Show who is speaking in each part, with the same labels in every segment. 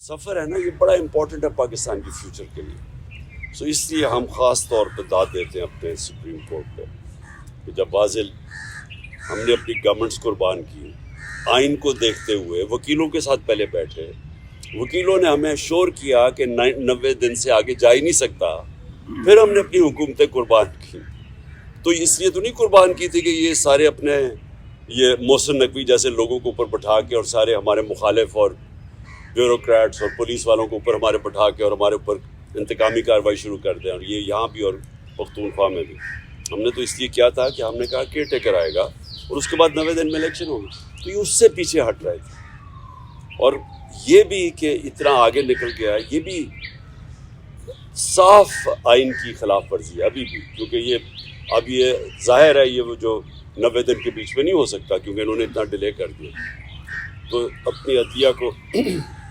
Speaker 1: سفر ہے نا یہ بڑا امپورٹنٹ ہے پاکستان کی فیوچر کے لیے. سو اس لیے ہم خاص طور پہ داد دیتے ہیں اپنے سپریم کورٹ پہ کہ جب واضح ہم نے اپنی گورنمنٹس قربان کی آئین کو دیکھتے ہوئے وکیلوں کے ساتھ پہلے بیٹھے, وکیلوں نے ہمیں شور کیا کہ 90 دن سے آگے جا ہی نہیں سکتا, پھر ہم نے اپنی حکومتیں قربان کی. تو اس لیے تو نہیں قربان کی تھی کہ یہ سارے اپنے یہ محسن نقوی جیسے لوگوں کو اوپر بٹھا کے اور سارے ہمارے مخالف اور بیوروکریٹس اور پولیس والوں کو اوپر ہمارے بٹھا کے اور ہمارے اوپر انتقامی کارروائی شروع کر دیں, اور یہ یہاں بھی اور پختونخوا میں بھی. ہم نے تو اس لیے کیا تھا کہ ہم نے کہا کیئر ٹیکر آئے گا اور اس کے بعد 90 دن میں الیکشن ہوگی, تو یہ اس سے پیچھے ہٹ رہے تھے. اور یہ بھی کہ اتنا آگے نکل گیا, یہ بھی صاف آئین کی خلاف ورزی ہے ابھی بھی, کیونکہ یہ ظاہر ہے یہ وہ جو 90 دن کے بیچ میں نہیں ہو سکتا کیونکہ انہوں نے اتنا ڈیلے کر دیا. تو اپنی عدلیہ کو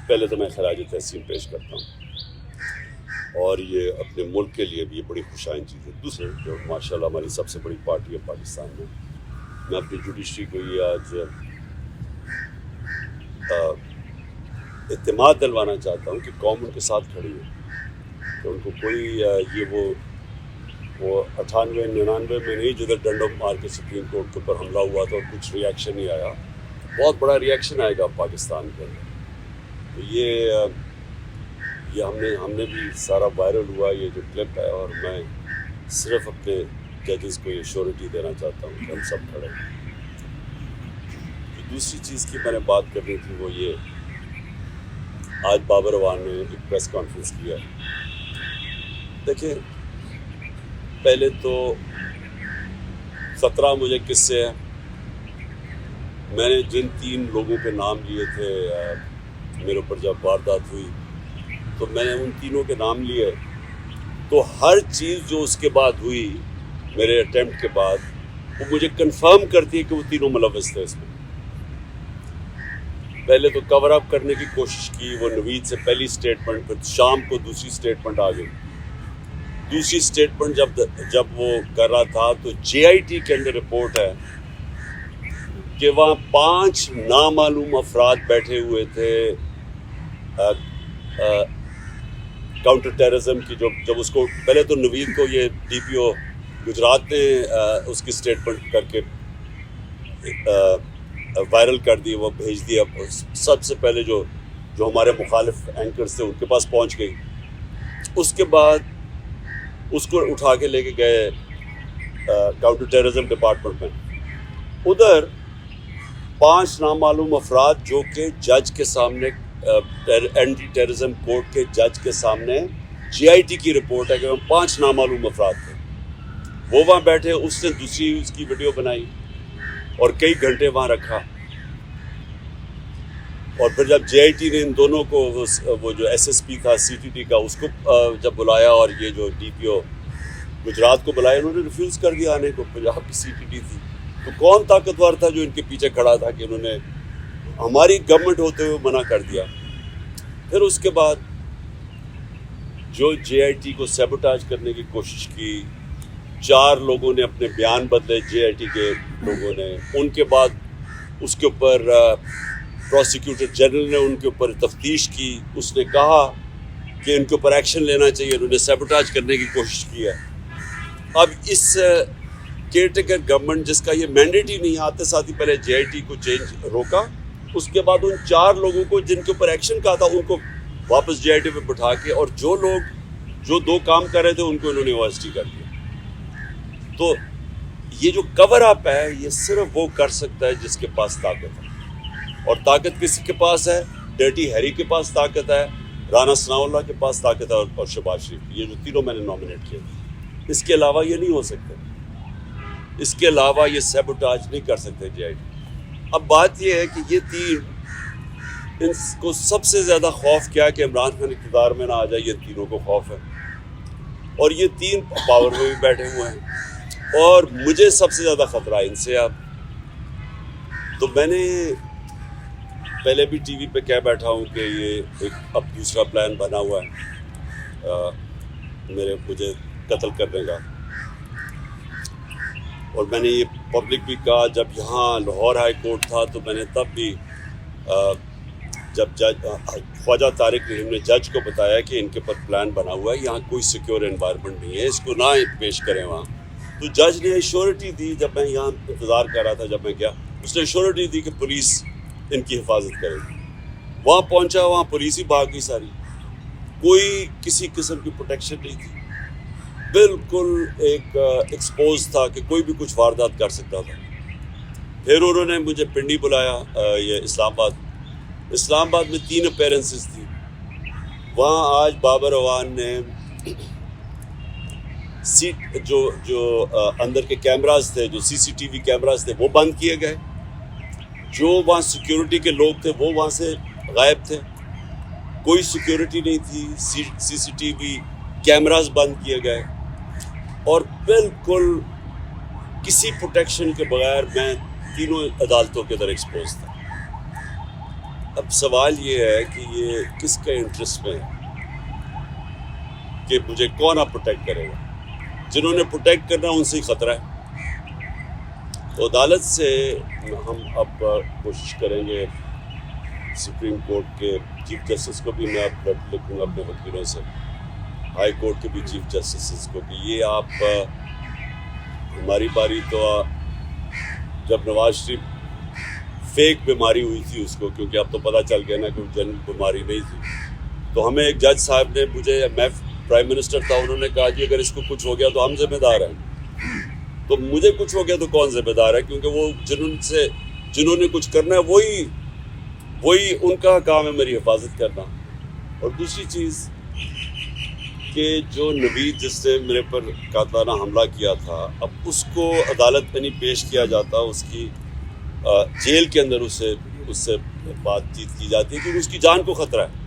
Speaker 1: پہلے تو میں خراج تحسین پیش کرتا ہوں, اور یہ اپنے ملک کے لیے بھی یہ بڑی خوشائن چیز ہے. دوسرے جو ماشاءاللہ ہماری سب سے بڑی پارٹی ہے پاکستان میں اپنی جوڈیشری کو یہ آج اعتماد دلوانا چاہتا ہوں کہ قوم ان کے ساتھ کھڑی ہے, کہ ان کو کوئی یہ وہ 98-99 میں نہیں جدھر ڈنڈوں مار کے سپریم کورٹ کے اوپر حملہ ہوا تھا اور کچھ ریئیکشن نہیں آیا, بہت بڑا ریئیکشن آئے گا پاکستان کے اندر. تو یہ ہم نے بھی سارا وائرل ہوا یہ جو کلپ ہے, اور میں صرف اپنے ججز کو یہ شیورٹی دینا چاہتا ہوں کہ ہم سب کھڑے ہیں. دوسری چیز کی میں نے بات کرنی تھی وہ یہ, آج بابر اعوان نے ایک پریس کانفرنس کیا. دیکھیں پہلے تو خطرہ مجھے کس سے ہے, میں نے جن 3 لوگوں کے نام لیے تھے میرے اوپر جب واردات ہوئی تو میں نے ان تینوں کے نام لیے, تو ہر چیز جو اس کے بعد ہوئی میرے اٹیمپٹ کے بعد وہ مجھے کنفرم کرتی ہے کہ وہ تینوں ملوث تھے اس میں. پہلے تو کور اپ کرنے کی کوشش کی, وہ نوید سے پہلی سٹیٹمنٹ, پھر شام کو دوسری سٹیٹمنٹ آ گئی. دوسری سٹیٹمنٹ جب وہ کر رہا تھا تو JIT کے اندر رپورٹ ہے کہ وہاں 5 نامعلوم افراد بیٹھے ہوئے تھے کاؤنٹر ٹیررزم کی. جب اس کو پہلے تو نوید کو یہ DPO گجرات نے اس کی سٹیٹمنٹ کر کے وائرل کر دی, وہ بھیج دیا سب سے پہلے جو ہمارے مخالف اینکرز تھے ان کے پاس پہنچ گئی. اس کے بعد اس کو اٹھا کے لے کے گئے کاؤنٹر ٹیررزم ڈپارٹمنٹ میں. ادھر 5 نامعلوم افراد جو کہ جج کے سامنے اینٹی ٹیررزم کورٹ کے جج کے سامنے JIT کی رپورٹ ہے کہ وہ 5 نامعلوم افراد تھے, وہ وہاں بیٹھے. اس نے دوسری اس کی ویڈیو بنائی اور کئی گھنٹے وہاں رکھا, اور پھر جب JIT نے ان دونوں کو وہ جو SSP تھا CTT کا اس کو جب بلایا اور یہ جو DPO گجرات کو بلایا, انہوں نے ریفیوز کر دیا آنے کو. پنجاب کی CTT تھی, تو کون طاقتور تھا جو ان کے پیچھے کھڑا تھا کہ انہوں نے ہماری گورنمنٹ ہوتے ہوئے منع کر دیا. پھر اس کے بعد جو JIT کو سیبوٹاج کرنے کی کوشش کی, 4 لوگوں نے اپنے بیان بدلے JIT کے لوگوں نے. ان کے بعد اس کے اوپر پروسیکیوٹر جنرل نے ان کے اوپر تفتیش کی, اس نے کہا کہ ان کے اوپر ایکشن لینا چاہیے, انہوں نے سیبوٹاج کرنے کی کوشش کی ہے. اب اس کیئر ٹیکر گورنمنٹ جس کا یہ مینڈیٹ ہی نہیں, آتے ساتھ ہی پہلے JIT کو چینج روکا, اس کے بعد ان 4 لوگوں کو جن کے اوپر ایکشن کہا تھا ان کو واپس JIT پہ بٹھا کے, اور جو لوگ جو 2 کام کر رہے تھے ان کو انہوں نے OST کر دیا. تو یہ جو کور اپ ہے یہ صرف وہ کر سکتا ہے جس کے پاس طاقت ہے, اور طاقت کسی کے پاس ہے؟ ڈرٹی ہیری کے پاس طاقت ہے, رانا ثناء اللہ کے پاس طاقت ہے, اور شہباز شریف. یہ جو تینوں میں نے نامنیٹ کیے, اس کے علاوہ یہ نہیں ہو سکتے, اس کے علاوہ یہ سیبوٹاج نہیں کر سکتے JIT. اب بات یہ ہے کہ یہ 3 ان کو سب سے زیادہ خوف کیا کہ عمران خان اقتدار میں نہ آ جائے, یہ تینوں کو خوف ہے, اور یہ 3 پاور میں بھی بیٹھے ہوئے ہیں, اور مجھے سب سے زیادہ خطرہ ان سے. تو میں نے پہلے بھی ٹی وی پہ کہہ بیٹھا ہوں کہ یہ ایک اب دوسرا پلان بنا ہوا ہے مجھے قتل کرنے کا, اور میں نے یہ پبلک بھی کہا. جب یہاں لاہور ہائی کورٹ تھا تو میں نے تب بھی جب خواجہ طارق رحیم نے جج کو بتایا کہ ان کے پر پلان بنا ہوا ہے, یہاں کوئی سیکیور انوائرمنٹ نہیں ہے, اس کو نہ پیش کریں وہاں, تو جج نے ایشورٹی دی. جب میں یہاں انتظار کر رہا تھا, جب میں گیا, اس نے ایشورٹی دی کہ پولیس ان کی حفاظت کرے گی. وہاں پہنچا, وہاں پولیس ہی بھاگ گئی ساری, کوئی کسی قسم کی پروٹیکشن نہیں تھی, بالکل ایک ایکسپوز تھا کہ کوئی بھی کچھ واردات کر سکتا تھا. پھر انہوں نے مجھے پنڈی بلایا, یہ اسلام آباد میں 3 اپیرنسز تھی. وہاں آج بابر اعوان نے جو اندر کے کیمراز تھے, جو سی سی ٹی وی کیمراز تھے, وہ بند کیے گئے. جو وہاں سیکیورٹی کے لوگ تھے وہ وہاں سے غائب تھے, کوئی سیکیورٹی نہیں تھی. سی سی ٹی وی کیمراز بند کیے گئے, اور بالکل کسی پروٹیکشن کے بغیر میں تینوں عدالتوں کے اندر ایکسپوز تھا. اب سوال یہ ہے کہ یہ کس کا انٹرسٹ میں ہے کہ مجھے کون آپ پروٹیکٹ کرے گا؟ جنہوں نے پروٹیکٹ کرنا ان سے ہی خطرہ ہے. تو عدالت سے ہم اب کوشش کریں گے, سپریم کورٹ کے چیف جسٹس کو بھی میں اب لکھوں گا اپنے وکیلوں سے, ہائی کورٹ کے بھی چیف جسٹس کو, کہ یہ آپ ہماری باری تو جب نواز شریف فیک بیماری ہوئی تھی اس کو, کیونکہ اب تو پتہ چل گیا نا کہ جنرل بیماری نہیں تھی, تو ہمیں ایک جج صاحب نے, میں پرائم منسٹر تھا, انہوں نے کہا کہ اگر اس کو کچھ ہو گیا تو ہم ذمہ دار ہیں. تو مجھے کچھ ہو گیا تو کون ذمہ دار ہے؟ کیونکہ وہ جنہوں نے کچھ کرنا ہے وہی ان کا کام ہے میری حفاظت کرنا. اور دوسری چیز کہ جو نوید جس نے میرے پر قاتلانہ حملہ کیا تھا, اب اس کو عدالت میں نہیں پیش کیا جاتا, اس کی جیل کے اندر اس سے بات چیت کی جاتی ہے کیونکہ اس کی جان کو خطرہ ہے.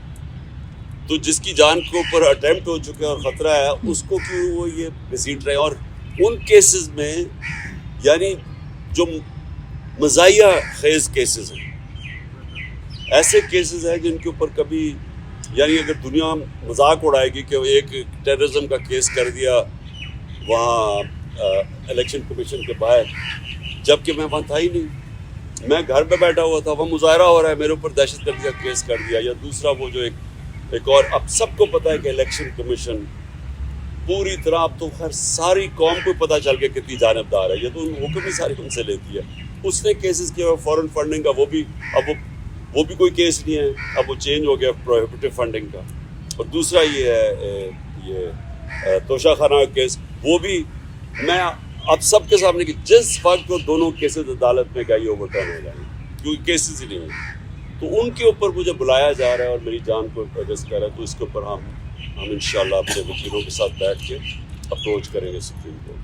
Speaker 1: تو جس کی جان کے اوپر اٹیمپٹ ہو چکا ہے اور خطرہ ہے, اس کو کیوں وہ یہ گھسیٹ رہے ہیں؟ اور ان کیسز میں یعنی جو مزاحیہ خیز کیسز ہیں, ایسے کیسز ہیں جن کے اوپر کبھی یعنی اگر دنیا مذاق اڑائے گی کہ ایک ٹیررزم کا کیس کر دیا وہاں الیکشن کمیشن کے باہر, جبکہ میں وہاں تھا ہی نہیں, میں گھر پہ بیٹھا ہوا تھا, وہ مظاہرہ ہو رہا ہے, میرے اوپر دہشت گردی کا کیس کر دیا. یا دوسرا وہ جو ایک اور, اب سب کو پتہ ہے کہ الیکشن کمیشن پوری طرح, اب تو خیر ساری قوم کو پتہ چل گیا کتنی جانبدار ہے, یہ تو حکم ہی ساری ان سے لیتی ہے. اس نے کیسز کیا فورن فنڈنگ کا, وہ بھی کوئی کیس نہیں ہے, اب وہ چینج ہو گیا پروہیبٹیو فنڈنگ کا. اور دوسرا یہ ہے یہ توشہ خانہ کا کیس, وہ بھی میں اب سب کے سامنے کہ جس وقت وہ دونوں کیسز عدالت میں گئی اوور ٹرن ہو جائیں گے کیونکہ کیسز ہی نہیں ہیں, تو ان کے اوپر مجھے بلایا جا رہا ہے اور میری جان کو اگست کر رہا ہے. تو اس کے اوپر ہم انشاءاللہ اپنے وکیلوں کے ساتھ بیٹھ کے اپروچ کریں گے سپریم کورٹ.